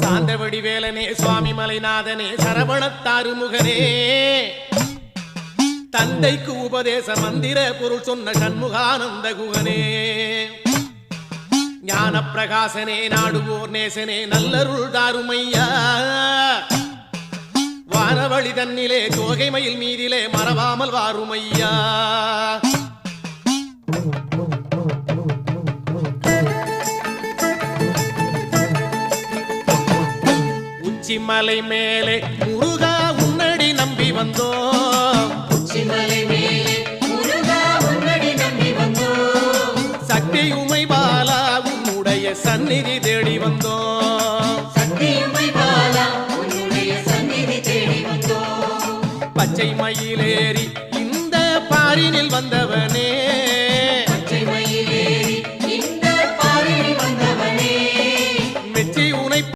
சாந்தவடி வேலனே சுவாமி மலைநாதனே சரவணத்தாறு முகனே தந்தைக்கு உபதேச மந்திர பொருள் சொன்ன சண்முகானந்த குகனே ஞான பிரகாசனே நாடுவோர் நேசனே நல்லருள் தாருமையா வானவழி தன்னிலே தோகை மயில் மீதிலே மறவாமல் வாருமையா உச்சிமலை மேலே முருகா உன்னடி நம்பி வந்தோம் உச்சிமலை மேலே முருகா உன்னடி நம்பி வந்தோம் சக்தியுமை பாலா உன்னுடைய சந்நிதி தேடி வந்தோம் சக்தியுமை பாலா உன்னுடைய சந்நிதி தேடி வந்தோம் பச்சை மயிலேறி